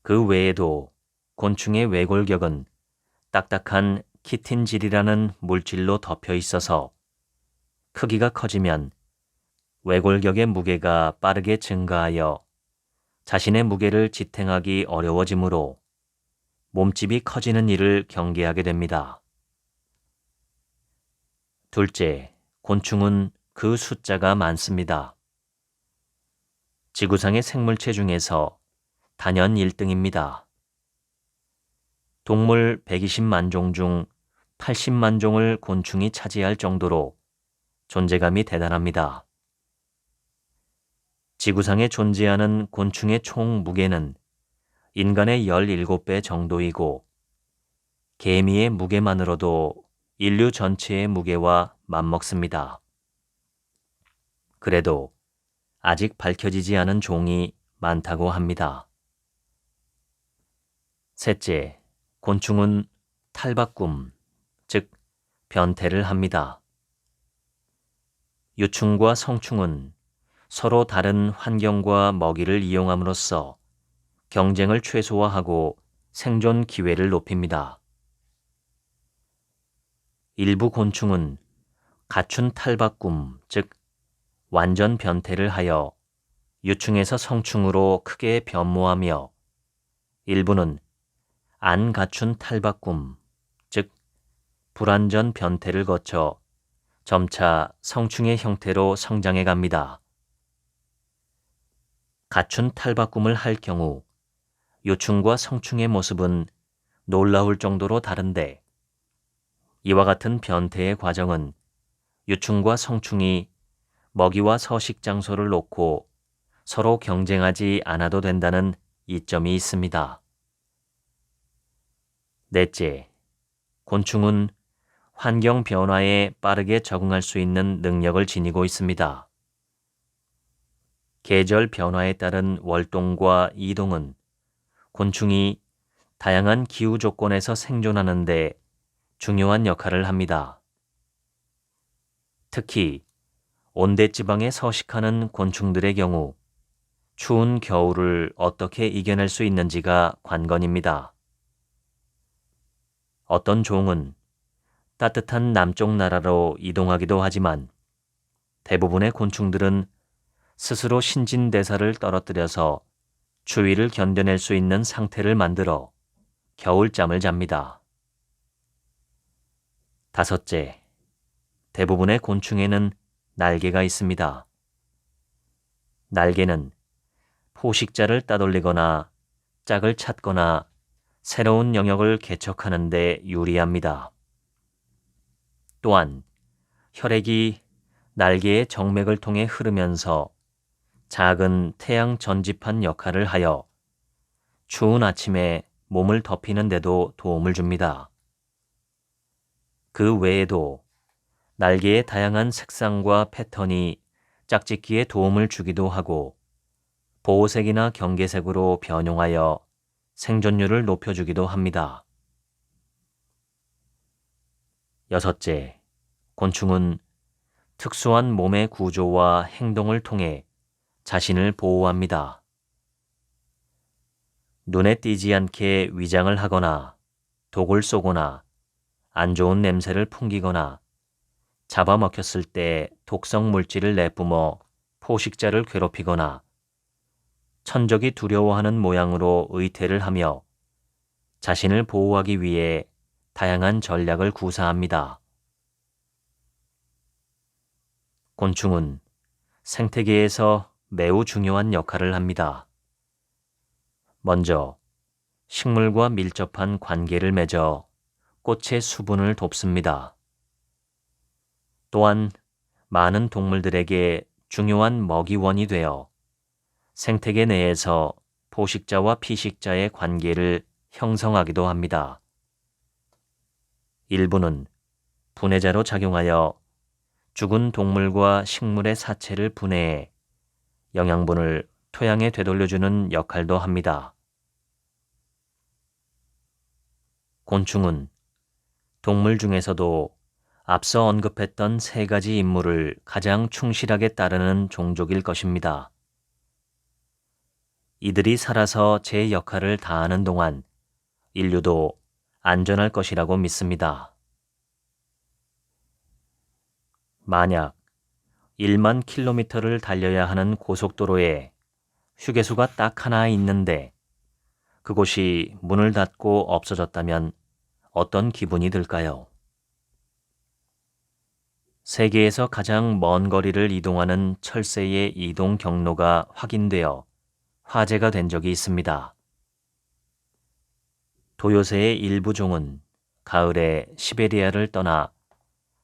그 외에도 곤충의 외골격은 딱딱한 키틴질이라는 물질로 덮여 있어서 크기가 커지면 외골격의 무게가 빠르게 증가하여 자신의 무게를 지탱하기 어려워지므로 몸집이 커지는 일을 경계하게 됩니다. 둘째, 곤충은 그 숫자가 많습니다. 지구상의 생물체 중에서 단연 1등입니다. 동물 120만 종 중 80만 종을 곤충이 차지할 정도로 존재감이 대단합니다. 지구상에 존재하는 곤충의 총 무게는 인간의 17배 정도이고 개미의 무게만으로도 인류 전체의 무게와 맞먹습니다. 그래도 아직 밝혀지지 않은 종이 많다고 합니다. 셋째, 곤충은 탈바꿈, 즉 변태를 합니다. 유충과 성충은 서로 다른 환경과 먹이를 이용함으로써 경쟁을 최소화하고 생존 기회를 높입니다. 일부 곤충은 갖춘 탈바꿈, 즉 완전 변태를 하여 유충에서 성충으로 크게 변모하며 일부는 안 갖춘 탈바꿈, 즉 불완전 변태를 거쳐 점차 성충의 형태로 성장해 갑니다. 갖춘 탈바꿈을 할 경우 유충과 성충의 모습은 놀라울 정도로 다른데 이와 같은 변태의 과정은 유충과 성충이 먹이와 서식 장소를 놓고 서로 경쟁하지 않아도 된다는 이점이 있습니다. 넷째, 곤충은 환경 변화에 빠르게 적응할 수 있는 능력을 지니고 있습니다. 계절 변화에 따른 월동과 이동은 곤충이 다양한 기후 조건에서 생존하는 데 중요한 역할을 합니다. 특히 온대지방에 서식하는 곤충들의 경우 추운 겨울을 어떻게 이겨낼 수 있는지가 관건입니다. 어떤 종은 따뜻한 남쪽 나라로 이동하기도 하지만 대부분의 곤충들은 스스로 신진대사를 떨어뜨려서 추위를 견뎌낼 수 있는 상태를 만들어 겨울잠을 잡니다. 다섯째, 대부분의 곤충에는 날개가 있습니다. 날개는 포식자를 따돌리거나 짝을 찾거나 새로운 영역을 개척하는 데 유리합니다. 또한 혈액이 날개의 정맥을 통해 흐르면서 작은 태양 전지판 역할을 하여 추운 아침에 몸을 덮이는 데도 도움을 줍니다. 그 외에도 날개의 다양한 색상과 패턴이 짝짓기에 도움을 주기도 하고 보호색이나 경계색으로 변용하여 생존율을 높여주기도 합니다. 여섯째, 곤충은 특수한 몸의 구조와 행동을 통해 자신을 보호합니다. 눈에 띄지 않게 위장을 하거나 독을 쏘거나 안 좋은 냄새를 풍기거나 잡아먹혔을 때 독성 물질을 내뿜어 포식자를 괴롭히거나 천적이 두려워하는 모양으로 의태를 하며 자신을 보호하기 위해 다양한 전략을 구사합니다. 곤충은 생태계에서 매우 중요한 역할을 합니다. 먼저 식물과 밀접한 관계를 맺어 꽃의 수분을 돕습니다. 또한 많은 동물들에게 중요한 먹이원이 되어 생태계 내에서 포식자와 피식자의 관계를 형성하기도 합니다. 일부는 분해자로 작용하여 죽은 동물과 식물의 사체를 분해해 영양분을 토양에 되돌려주는 역할도 합니다. 곤충은 동물 중에서도 앞서 언급했던 세 가지 임무를 가장 충실하게 따르는 종족일 것입니다. 이들이 살아서 제 역할을 다하는 동안 인류도 안전할 것이라고 믿습니다. 만약 1만 킬로미터를 달려야 하는 고속도로에 휴게소가 딱 하나 있는데 그곳이 문을 닫고 없어졌다면 어떤 기분이 들까요? 세계에서 가장 먼 거리를 이동하는 철새의 이동 경로가 확인되어 화제가 된 적이 있습니다. 도요새의 일부 종은 가을에 시베리아를 떠나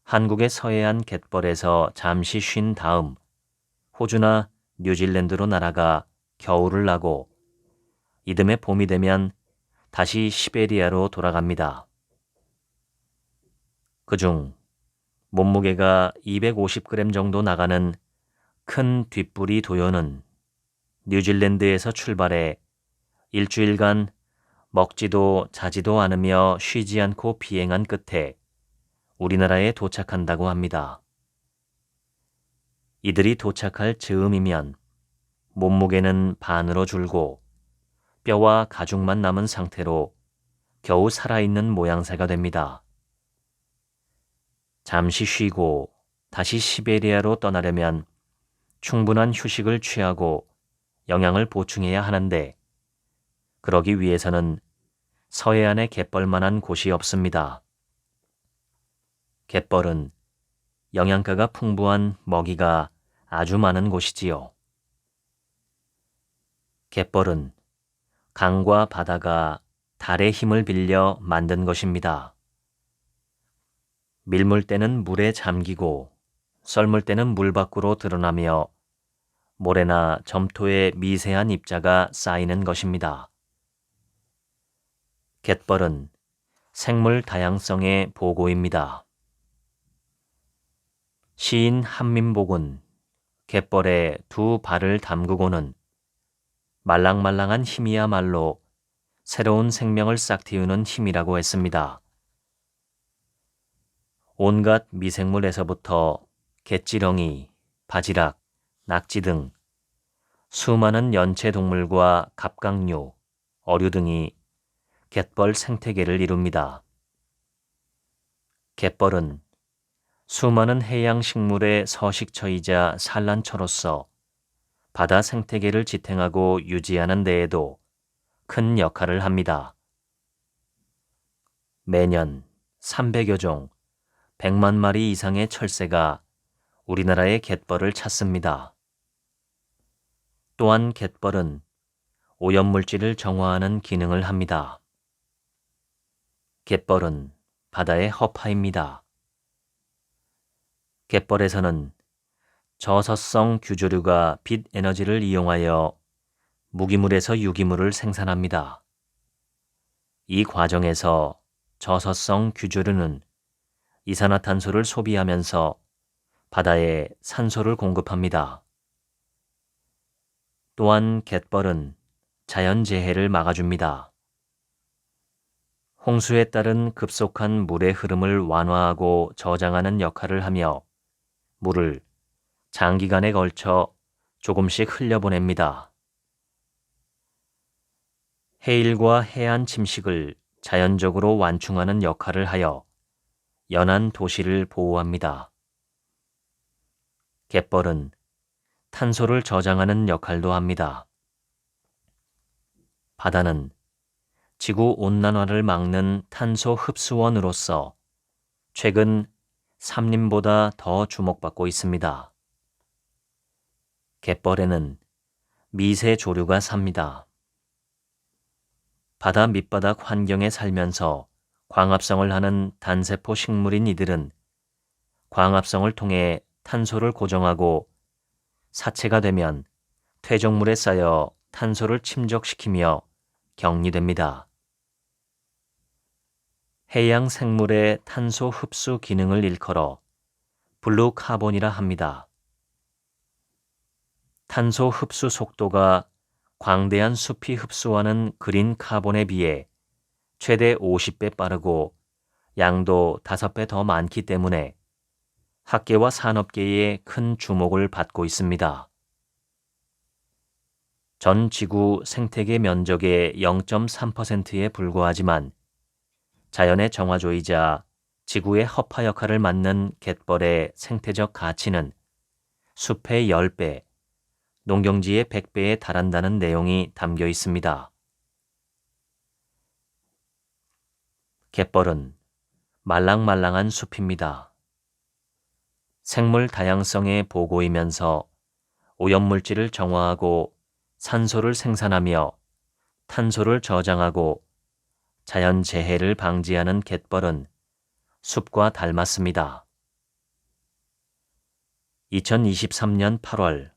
한국의 서해안 갯벌에서 잠시 쉰 다음 호주나 뉴질랜드로 날아가 겨울을 나고 이듬해 봄이 되면 다시 시베리아로 돌아갑니다. 그중 몸무게가 250g 정도 나가는 큰 뒷부리 도요는 뉴질랜드에서 출발해 일주일간 먹지도 자지도 않으며 쉬지 않고 비행한 끝에 우리나라에 도착한다고 합니다. 이들이 도착할 즈음이면 몸무게는 반으로 줄고 뼈와 가죽만 남은 상태로 겨우 살아있는 모양새가 됩니다. 잠시 쉬고 다시 시베리아로 떠나려면 충분한 휴식을 취하고 영양을 보충해야 하는데 그러기 위해서는 서해안에 갯벌만한 곳이 없습니다. 갯벌은 영양가가 풍부한 먹이가 아주 많은 곳이지요. 갯벌은 강과 바다가 달의 힘을 빌려 만든 것입니다. 밀물 때는 물에 잠기고 썰물 때는 물 밖으로 드러나며 모래나 점토의 미세한 입자가 쌓이는 것입니다. 갯벌은 생물 다양성의 보고입니다. 시인 한민복은 갯벌에 두 발을 담그고는 말랑말랑한 힘이야말로 새로운 생명을 싹틔우는 힘이라고 했습니다. 온갖 미생물에서부터 갯지렁이, 바지락, 낙지 등 수많은 연체 동물과 갑각류, 어류 등이 갯벌 생태계를 이룹니다. 갯벌은 수많은 해양 식물의 서식처이자 산란처로서 바다 생태계를 지탱하고 유지하는 데에도 큰 역할을 합니다. 매년 300여 종, 100만 마리 이상의 철새가 우리나라의 갯벌을 찾습니다. 또한 갯벌은 오염물질을 정화하는 기능을 합니다. 갯벌은 바다의 허파입니다. 갯벌에서는 저서성 규조류가 빛 에너지를 이용하여 무기물에서 유기물을 생산합니다. 이 과정에서 저서성 규조류는 이산화탄소를 소비하면서 바다에 산소를 공급합니다. 또한 갯벌은 자연재해를 막아줍니다. 홍수에 따른 급속한 물의 흐름을 완화하고 저장하는 역할을 하며 물을 장기간에 걸쳐 조금씩 흘려보냅니다. 해일과 해안 침식을 자연적으로 완충하는 역할을 하여 연안 도시를 보호합니다. 갯벌은 탄소를 저장하는 역할도 합니다. 바다는 지구 온난화를 막는 탄소 흡수원으로서 최근 삼림보다 더 주목받고 있습니다. 갯벌에는 미세 조류가 삽니다. 바다 밑바닥 환경에 살면서 광합성을 하는 단세포 식물인 이들은 광합성을 통해 탄소를 고정하고 사체가 되면 퇴적물에 쌓여 탄소를 침적시키며 격리됩니다. 해양 생물의 탄소 흡수 기능을 일컬어 블루 카본이라 합니다. 탄소 흡수 속도가 광대한 숲이 흡수하는 그린 카본에 비해 최대 50배 빠르고 양도 5배 더 많기 때문에 학계와 산업계의 큰 주목을 받고 있습니다. 전 지구 생태계 면적의 0.3%에 불과하지만 자연의 정화조이자 지구의 허파 역할을 맡는 갯벌의 생태적 가치는 숲의 10배, 농경지의 100배에 달한다는 내용이 담겨 있습니다. 갯벌은 말랑말랑한 숲입니다. 생물 다양성의 보고이면서 오염물질을 정화하고 산소를 생산하며 탄소를 저장하고 자연재해를 방지하는 갯벌은 숲과 닮았습니다. 2023년 8월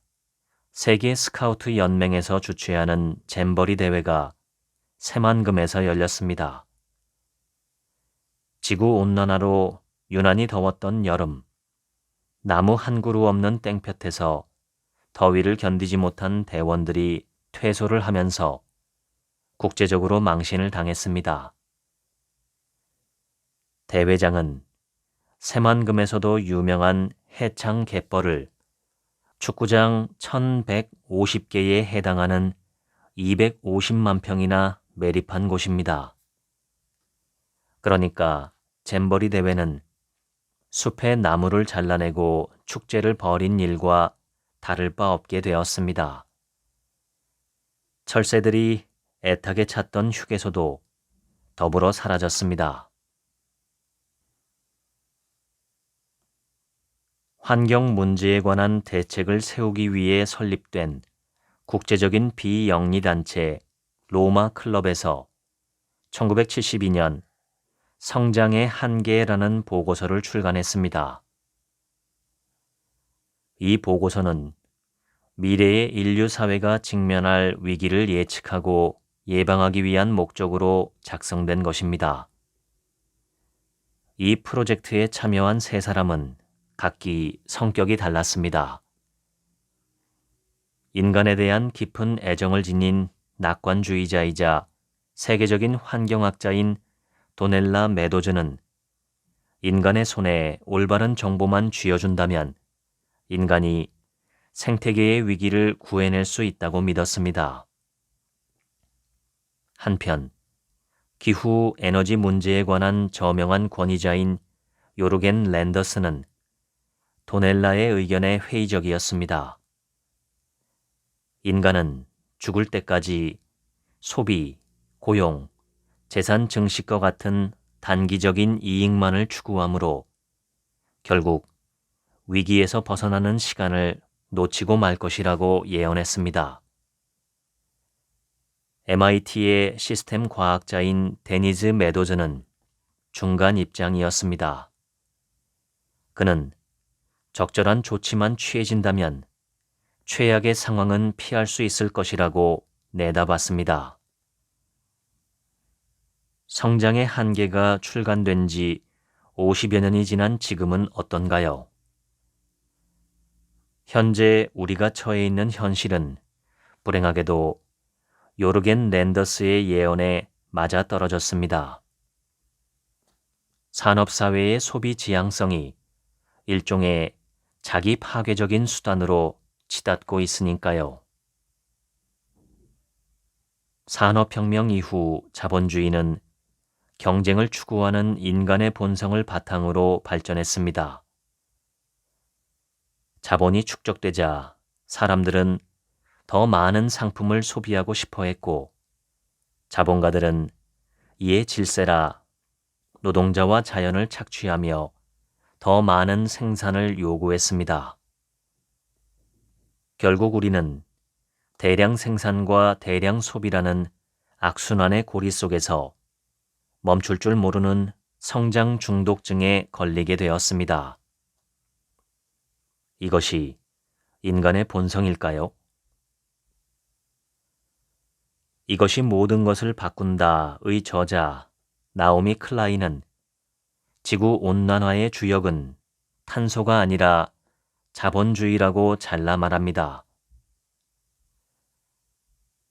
세계 스카우트 연맹에서 주최하는 잼버리 대회가 새만금에서 열렸습니다. 지구온난화로 유난히 더웠던 여름, 나무 한 그루 없는 땡볕에서 더위를 견디지 못한 대원들이 퇴소를 하면서 국제적으로 망신을 당했습니다. 대회장은 새만금에서도 유명한 해창 갯벌을 축구장 1150개에 해당하는 250만 평이나 매립한 곳입니다. 그러니까 잼버리 대회는 숲의 나무를 잘라내고 축제를 벌인 일과 다를 바 없게 되었습니다. 철새들이 애타게 찾던 휴게소도 더불어 사라졌습니다. 환경 문제에 관한 대책을 세우기 위해 설립된 국제적인 비영리단체 로마 클럽에서 1972년 성장의 한계라는 보고서를 출간했습니다. 이 보고서는 미래의 인류 사회가 직면할 위기를 예측하고 예방하기 위한 목적으로 작성된 것입니다. 이 프로젝트에 참여한 세 사람은 각기 성격이 달랐습니다. 인간에 대한 깊은 애정을 지닌 낙관주의자이자 세계적인 환경학자인 도넬라 메도즈는 인간의 손에 올바른 정보만 쥐어준다면 인간이 생태계의 위기를 구해낼 수 있다고 믿었습니다. 한편 기후 에너지 문제에 관한 저명한 권위자인 요르겐 랜더스는 도넬라의 의견에 회의적이었습니다. 인간은 죽을 때까지 소비, 고용, 재산 증식과 같은 단기적인 이익만을 추구하므로 결국 위기에서 벗어나는 시간을 놓치고 말 것이라고 예언했습니다. MIT의 시스템 과학자인 데니즈 메도즈는 중간 입장이었습니다. 그는 적절한 조치만 취해진다면 최악의 상황은 피할 수 있을 것이라고 내다봤습니다. 성장의 한계가 출간된 지 50여 년이 지난 지금은 어떤가요? 현재 우리가 처해 있는 현실은 불행하게도 요르겐 랜더스의 예언에 맞아떨어졌습니다. 산업사회의 소비 지향성이 일종의 자기 파괴적인 수단으로 치닫고 있으니까요. 산업혁명 이후 자본주의는 경쟁을 추구하는 인간의 본성을 바탕으로 발전했습니다. 자본이 축적되자 사람들은 더 많은 상품을 소비하고 싶어 했고, 자본가들은 이에 질세라 노동자와 자연을 착취하며 더 많은 생산을 요구했습니다. 결국 우리는 대량 생산과 대량 소비라는 악순환의 고리 속에서 멈출 줄 모르는 성장 중독증에 걸리게 되었습니다. 이것이 인간의 본성일까요? 이것이 모든 것을 바꾼다의 저자 나오미 클라인은 지구 온난화의 주역은 탄소가 아니라 자본주의라고 잘라 말합니다.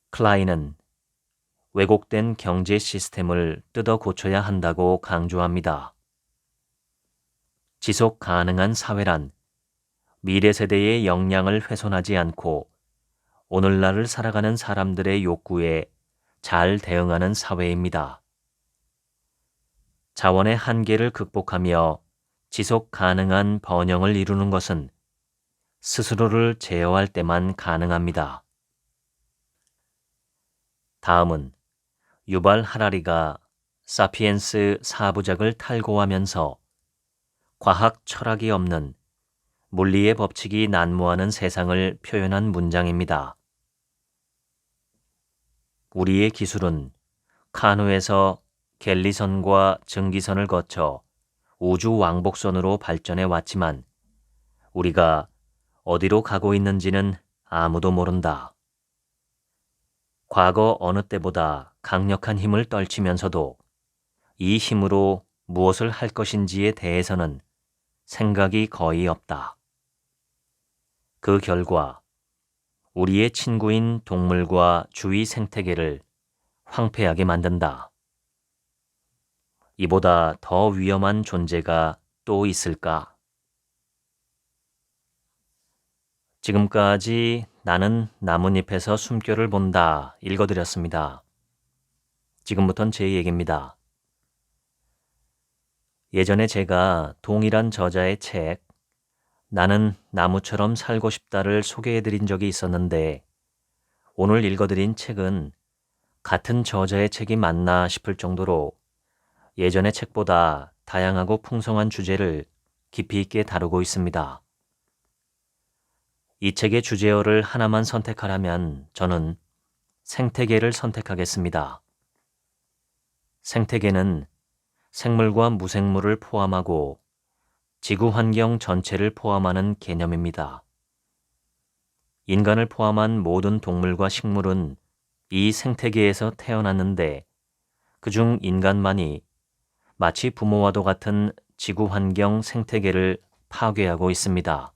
클라인은 왜곡된 경제 시스템을 뜯어 고쳐야 한다고 강조합니다. 지속 가능한 사회란 미래 세대의 역량을 훼손하지 않고 오늘날을 살아가는 사람들의 욕구에 잘 대응하는 사회입니다. 자원의 한계를 극복하며 지속 가능한 번영을 이루는 것은 스스로를 제어할 때만 가능합니다. 다음은 유발 하라리가 사피엔스 4부작을 탈고하면서 과학 철학이 없는 물리의 법칙이 난무하는 세상을 표현한 문장입니다. 우리의 기술은 카누에서 갤리선과 증기선을 거쳐 우주 왕복선으로 발전해 왔지만 우리가 어디로 가고 있는지는 아무도 모른다. 과거 어느 때보다 강력한 힘을 떨치면서도 이 힘으로 무엇을 할 것인지에 대해서는 생각이 거의 없다. 그 결과 우리의 친구인 동물과 주위 생태계를 황폐하게 만든다. 이보다 더 위험한 존재가 또 있을까? 지금까지 나는 나뭇잎에서 숨결을 본다 읽어드렸습니다. 지금부턴 제 얘기입니다. 예전에 제가 동일한 저자의 책 나는 나무처럼 살고 싶다를 소개해드린 적이 있었는데 오늘 읽어드린 책은 같은 저자의 책이 맞나 싶을 정도로 예전의 책보다 다양하고 풍성한 주제를 깊이 있게 다루고 있습니다. 이 책의 주제어를 하나만 선택하라면 저는 생태계를 선택하겠습니다. 생태계는 생물과 무생물을 포함하고 지구 환경 전체를 포함하는 개념입니다. 인간을 포함한 모든 동물과 식물은 이 생태계에서 태어났는데 그중 인간만이 마치 부모와도 같은 지구 환경 생태계를 파괴하고 있습니다.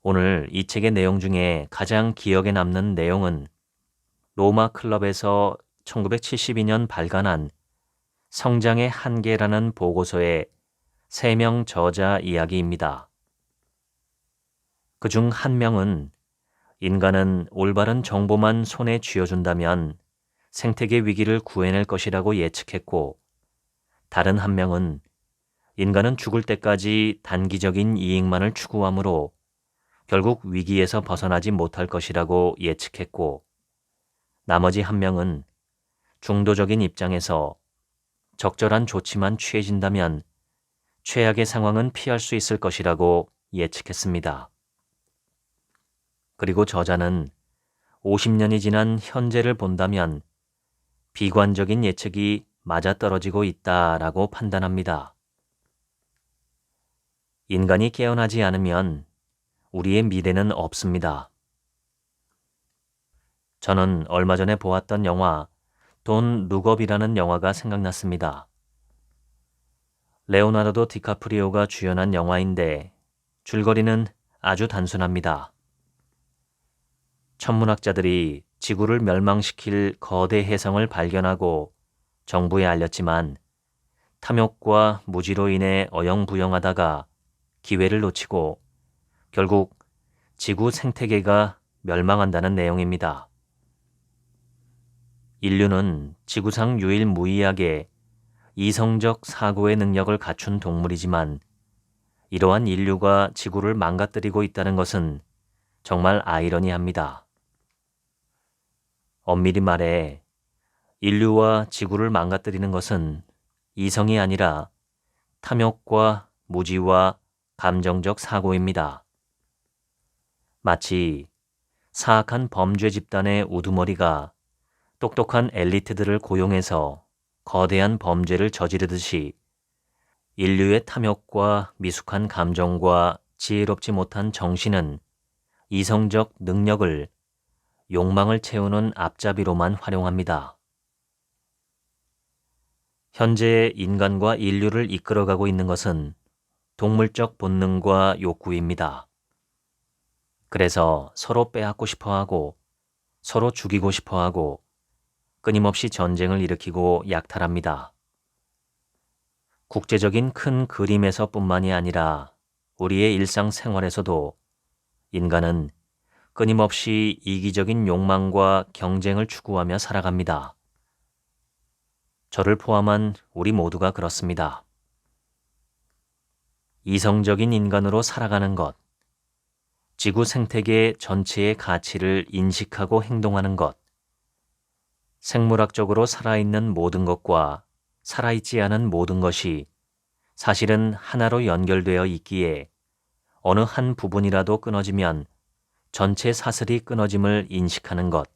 오늘 이 책의 내용 중에 가장 기억에 남는 내용은 로마 클럽에서 1972년 발간한 성장의 한계라는 보고서의 3명 저자 이야기입니다. 그중 한 명은 인간은 올바른 정보만 손에 쥐어준다면 생태계 위기를 구해낼 것이라고 예측했고, 다른 한 명은 인간은 죽을 때까지 단기적인 이익만을 추구하므로 결국 위기에서 벗어나지 못할 것이라고 예측했고, 나머지 한 명은 중도적인 입장에서 적절한 조치만 취해진다면 최악의 상황은 피할 수 있을 것이라고 예측했습니다. 그리고 저자는 50년이 지난 현재를 본다면 비관적인 예측이 맞아떨어지고 있다라고 판단합니다. 인간이 깨어나지 않으면 우리의 미래는 없습니다. 저는 얼마 전에 보았던 영화 돈 룩업이라는 영화가 생각났습니다. 레오나르도 디카프리오가 주연한 영화인데 줄거리는 아주 단순합니다. 천문학자들이 지구를 멸망시킬 거대 혜성을 발견하고 정부에 알렸지만 탐욕과 무지로 인해 어영부영하다가 기회를 놓치고 결국 지구 생태계가 멸망한다는 내용입니다. 인류는 지구상 유일무이하게 이성적 사고의 능력을 갖춘 동물이지만 이러한 인류가 지구를 망가뜨리고 있다는 것은 정말 아이러니합니다. 엄밀히 말해 인류와 지구를 망가뜨리는 것은 이성이 아니라 탐욕과 무지와 감정적 사고입니다. 마치 사악한 범죄 집단의 우두머리가 똑똑한 엘리트들을 고용해서 거대한 범죄를 저지르듯이 인류의 탐욕과 미숙한 감정과 지혜롭지 못한 정신은 이성적 능력을 욕망을 채우는 앞잡이로만 활용합니다. 현재의 인간과 인류를 이끌어가고 있는 것은 동물적 본능과 욕구입니다. 그래서 서로 빼앗고 싶어하고 서로 죽이고 싶어하고 끊임없이 전쟁을 일으키고 약탈합니다. 국제적인 큰 그림에서뿐만이 아니라 우리의 일상생활에서도 인간은 끊임없이 이기적인 욕망과 경쟁을 추구하며 살아갑니다. 저를 포함한 우리 모두가 그렇습니다. 이성적인 인간으로 살아가는 것, 지구 생태계 전체의 가치를 인식하고 행동하는 것, 생물학적으로 살아있는 모든 것과 살아있지 않은 모든 것이 사실은 하나로 연결되어 있기에 어느 한 부분이라도 끊어지면 전체 사슬이 끊어짐을 인식하는 것.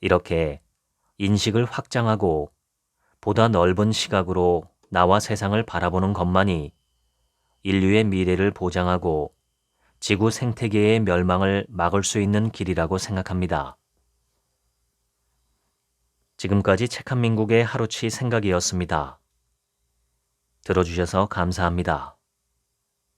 이렇게 인식을 확장하고 보다 넓은 시각으로 나와 세상을 바라보는 것만이 인류의 미래를 보장하고 지구 생태계의 멸망을 막을 수 있는 길이라고 생각합니다. 지금까지 책 한 민국의 하루치 생각이었습니다. 들어주셔서 감사합니다.